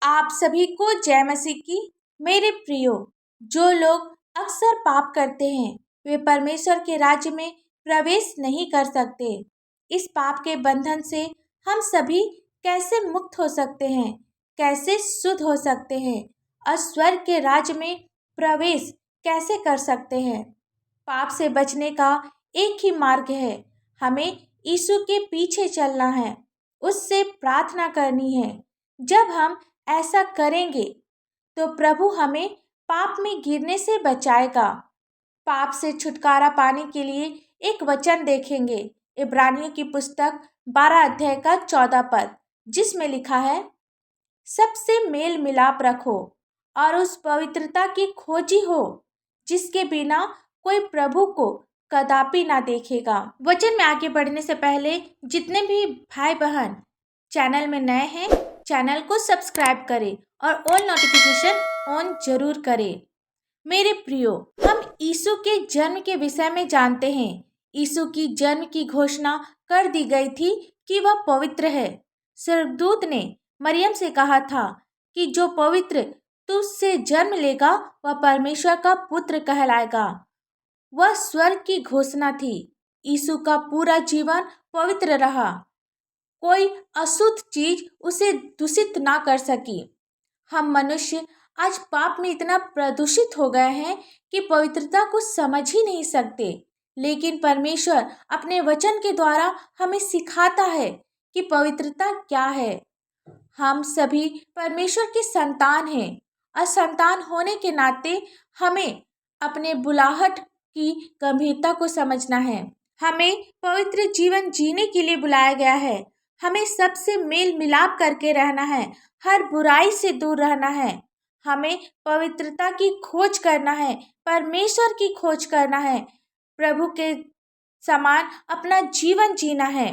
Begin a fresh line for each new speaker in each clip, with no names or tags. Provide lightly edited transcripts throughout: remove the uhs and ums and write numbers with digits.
आप सभी को जय मसीह की। मेरे प्रियो, जो लोग अक्सर पाप करते हैं वे परमेश्वर के राज्य में प्रवेश नहीं कर सकते। इस पाप के बंधन से हम सभी कैसे मुक्त हो सकते हैं, कैसे शुद्ध हो सकते हैं और स्वर्ग के राज्य में प्रवेश कैसे कर सकते हैं। पाप से बचने का एक ही मार्ग है, हमें यीशु के पीछे चलना है, उससे प्रार्थना करनी है। जब हम ऐसा करेंगे तो प्रभु हमें पाप में गिरने से बचाएगा। पाप से छुटकारा पाने के लिए एक वचन देखेंगे, इब्रानियों की पुस्तक 12 अध्याय का 14 पद, जिसमें लिखा है, सबसे मेल मिलाप रखो और उस पवित्रता की खोजी हो जिसके बिना कोई प्रभु को कदापि ना देखेगा। वचन में आगे बढ़ने से पहले जितने भी भाई बहन चैनल में नए हैं, चैनल को सब्सक्राइब करें और ऑल नोटिफिकेशन ऑन जरूर करें। मेरे प्रियो, हम यीशु के जन्म के विषय में जानते हैं। यीशु की जन्म की घोषणा कर दी गई थी कि वह पवित्र है। स्वर्गदूत ने मरियम से कहा था कि जो पवित्र तुझसे जन्म लेगा वह परमेश्वर का पुत्र कहलाएगा। वह स्वर्ग की घोषणा थी। यीशु का पूरा जीवन पवित्र रहा, कोई अशुद्ध चीज उसे दूषित ना कर सकी। हम मनुष्य आज पाप में इतना प्रदूषित हो गए हैं कि पवित्रता को समझ ही नहीं सकते, लेकिन परमेश्वर अपने वचन के द्वारा हमें सिखाता है कि पवित्रता क्या है। हम सभी परमेश्वर के संतान हैं और संतान होने के नाते हमें अपने बुलाहट की गंभीरता को समझना है। हमें पवित्र जीवन जीने के लिए बुलाया गया है। हमें सबसे मेल मिलाप करके रहना है, हर बुराई से दूर रहना है। हमें पवित्रता की खोज करना है, परमेश्वर की खोज करना है, प्रभु के समान अपना जीवन जीना है।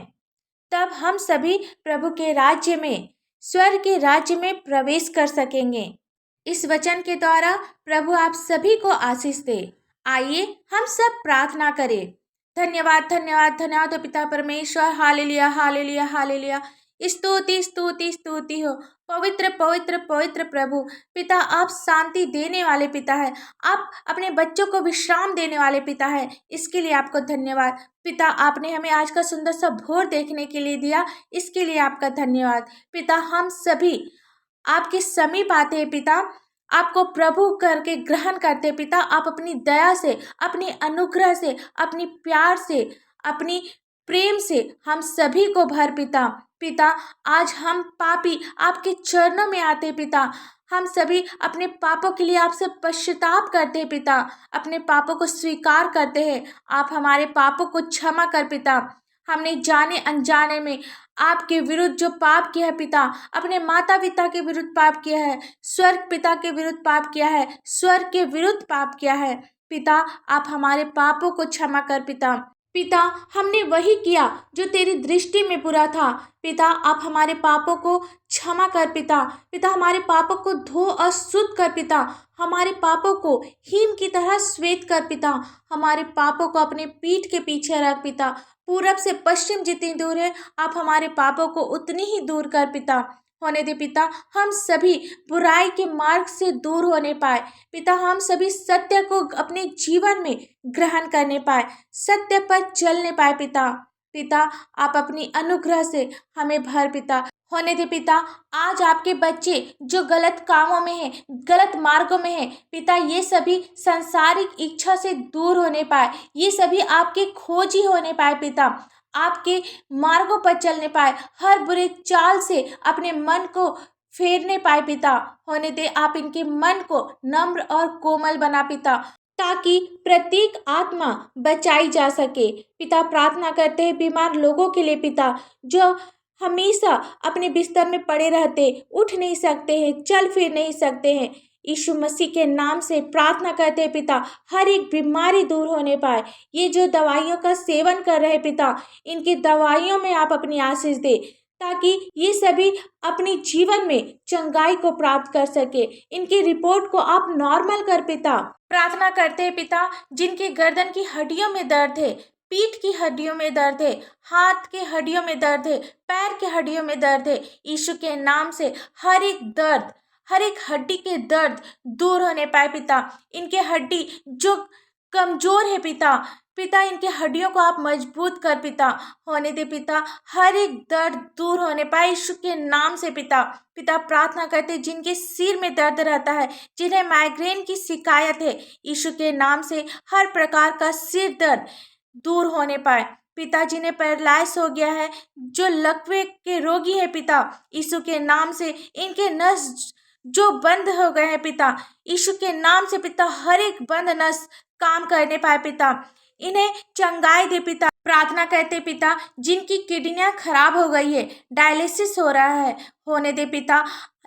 तब हम सभी प्रभु के राज्य में, स्वर्ग के राज्य में प्रवेश कर सकेंगे। इस वचन के द्वारा प्रभु आप सभी को आशीष दे। आइए हम सब प्रार्थना करें। धन्यवाद धन्यवाद धन्यवाद पिता परमेश्वर। Hallelujah hallelujah hallelujah. स्तुति स्तुति स्तुति हो। पवित्र पवित्र पवित्र प्रभु पिता, आप शांति देने वाले पिता है, आप अपने बच्चों को विश्राम देने वाले पिता है। इसके लिए आपको धन्यवाद पिता। आपने हमें आज का सुंदर सा भोर देखने के लिए दिया, इसके लिए आपका धन्यवाद पिता। हम सभी आपके समीप आते हैं पिता, आपको प्रभु करके ग्रहण करते पिता। आप अपनी दया से, अपनी अनुग्रह से, अपनी प्यार से, अपनी प्रेम से हम सभी को भर पिता। पिता, आज हम पापी आपके चरणों में आते पिता। हम सभी अपने पापों के लिए आपसे पश्चाताप करते हैं पिता, अपने पापों को स्वीकार करते हैं। आप हमारे पापों को क्षमा कर पिता। हमने जाने अनजाने में आपके विरुद्ध जो पाप किया है पिता, अपने माता पिता के विरुद्ध पाप किया है, स्वर्ग पिता के विरुद्ध पाप किया है, स्वर्ग के विरुद्ध पाप किया है पिता। आप हमारे पापों को क्षमा कर पिता। पिता, हमने वही किया जो तेरी दृष्टि में बुरा था पिता। आप हमारे पापों को क्षमा कर पिता। पिता, हमारे पापों को धो और शुद्ध कर पिता। हमारे पापों को हिम की तरह श्वेत कर पिता। हमारे पापों को अपने पीठ के पीछे रख पिता। पूरब से पश्चिम जितनी दूर है, आप हमारे पापों को उतनी ही दूर कर पिता होने दे पिता। हम सभी बुराई के मार्ग से दूर होने पाए पिता। हम सभी सत्य को अपने जीवन में ग्रहण करने पाए, सत्य पर चलने पाए पिता। पिता, आप अपनी अनुग्रह से हमें भर पिता होने दे पिता। आज आपके बच्चे जो गलत कामों में हैं, गलत मार्गों में हैं पिता, ये सभी सांसारिक इच्छा से दूर होने पाए, ये सभी आपके खोजी होने पाए पिता, आपके मार्गों पर चलने पाए, हर बुरे चाल से अपने मन को फेरने पाए पिता होने दे। आप इनके मन को नम्र और कोमल बना पिता, ताकि प्रत्येक आत्मा बचाई जा सके पिता। प्रार्थना करते हैं बीमार लोगों के लिए पिता, जो हमेशा अपने बिस्तर में पड़े रहते, उठ नहीं सकते हैं, चल फिर नहीं सकते हैं। यीशु मसीह के नाम से प्रार्थना करते हैं पिता, हर एक बीमारी दूर होने पाए। ये जो दवाइयों का सेवन कर रहे पिता, इनकी दवाइयों में आप अपनी आशीष दे, ताकि ये सभी अपने जीवन में चंगाई को प्राप्त कर सके। इनकी रिपोर्ट को आप नॉर्मल कर पिता। प्रार्थना करते हैं पिता, जिनके गर्दन की हड्डियों में दर्द है, पीठ की हड्डियों में दर्द है, हाथ के हड्डियों में दर्द है, पैर के हड्डियों में दर्द है, यीशु के नाम से हर एक दर्द हर एक हड्डी के दर्द दूर होने पाए पिता। इनके हड्डी जो कमजोर है पिता, पिता इनके हड्डियों को आप मजबूत कर पिता होने दे पिता। हर एक दर्द दूर होने पाए यीशु के नाम से पिता। पिता प्रार्थना करते जिनके सिर में दर्द रहता है, जिन्हें माइग्रेन की शिकायत है, यीशु के नाम से हर प्रकार का सिर दर्द दूर होने पाए पिता। जिन्हें पैरालाइज हो गया है, जो लकवे के रोगी है पिता, यीशु के नाम से इनके नस जो बंद हो गए हैं पिता, यीशु के नाम से पिता हर एक बंद नस काम करने पाए पिता। इन्हें चंगाई दे पिता। प्रार्थना करते पिता जिनकी किडनियां खराब हो गई है, डायलिसिस हो रहा है, होने दे पिता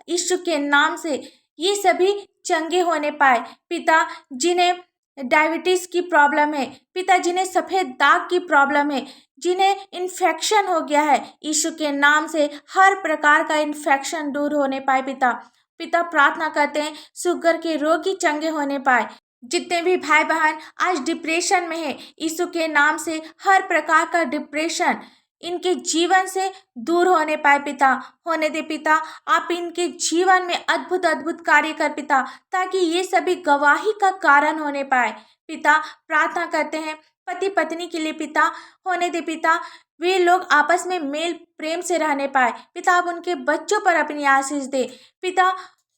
यीशु के नाम से ये सभी चंगे होने पाए पिता। जिन्हें डायबिटीज की प्रॉब्लम है पिता, जिन्हें सफ़ेद दाग की प्रॉब्लम है, जिन्हें इन्फेक्शन हो गया है, यीशु के नाम से हर प्रकार का इन्फेक्शन दूर होने पाए पिता। पिता प्रार्थना करते हैं शुगर के रोगी चंगे होने पाए। जितने भी भाई बहन आज डिप्रेशन में है, यीशु के नाम से हर प्रकार का डिप्रेशन इनके जीवन से दूर होने पाए पिता होने दे पिता। आप इनके जीवन में अद्भुत अद्भुत कार्य कर पिता, ताकि ये सभी गवाही का कारण होने पाए पिता। प्रार्थना करते हैं पति पत्नी के लिए पिता होने दे पिता, वे लोग आपस में मेल प्रेम से रहने पाए पिता। आप उनके बच्चों पर अपनी आशीष दे पिता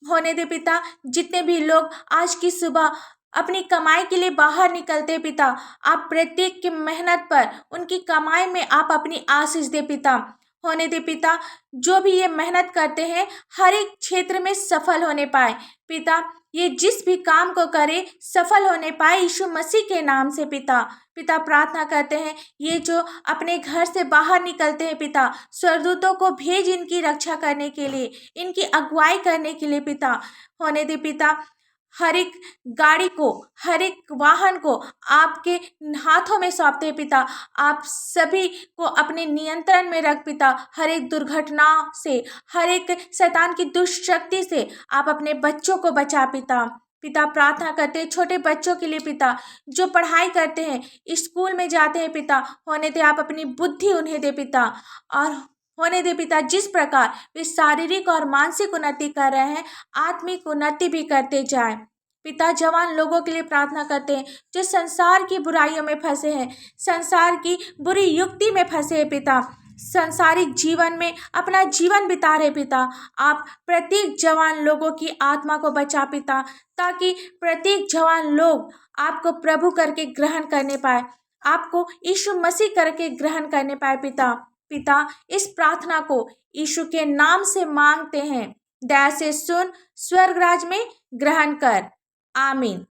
होने दे पिता। जितने भी लोग आज की सुबह अपनी कमाई के लिए बाहर निकलते पिता, आप प्रत्येक की मेहनत पर उनकी कमाई में आप अपनी आशीष दे पिता होने दे पिता। जो भी ये मेहनत करते हैं हर एक क्षेत्र में सफल होने पाए पिता। ये जिस भी काम को करे सफल होने पाए यीशु मसीह के नाम से पिता। पिता प्रार्थना करते हैं ये जो अपने घर से बाहर निकलते हैं पिता, स्वर्गदूतों को भेज इनकी रक्षा करने के लिए, इनकी अगुवाई करने के लिए पिता होने दे पिता। हर एक गाड़ी को, हर एक वाहन को आपके हाथों में सौंपते हैं पिता। आप सभी को अपने नियंत्रण में रख पिता। हर एक दुर्घटना से, हर एक शैतान की दुष्ट से आप अपने बच्चों को बचा पिता। पिता प्रार्थना करते हैं छोटे बच्चों के लिए पिता, जो पढ़ाई करते हैं, स्कूल में जाते हैं पिता होने दे। आप अपनी बुद्धि उन्हें दे पिता, और होने दे पिता जिस प्रकार वे शारीरिक और मानसिक उन्नति कर रहे हैं, आत्मिक उन्नति भी करते जाए पिता। जवान लोगों के लिए प्रार्थना करते हैं जो संसार की बुराइयों में फंसे हैं, संसार की बुरी युक्ति में फंसे हैं पिता, संसारिक जीवन में अपना जीवन बिता रहे पिता। आप प्रत्येक जवान लोगों की आत्मा को बचा पिता, ताकि प्रत्येक जवान लोग आपको प्रभु करके ग्रहण करने पाए, आपको यीशु मसीह करके ग्रहण करने पाए पिता। पिता इस प्रार्थना को यीशु के नाम से मांगते हैं, दया से सुन, स्वर्ग राज में ग्रहण कर। आमीन।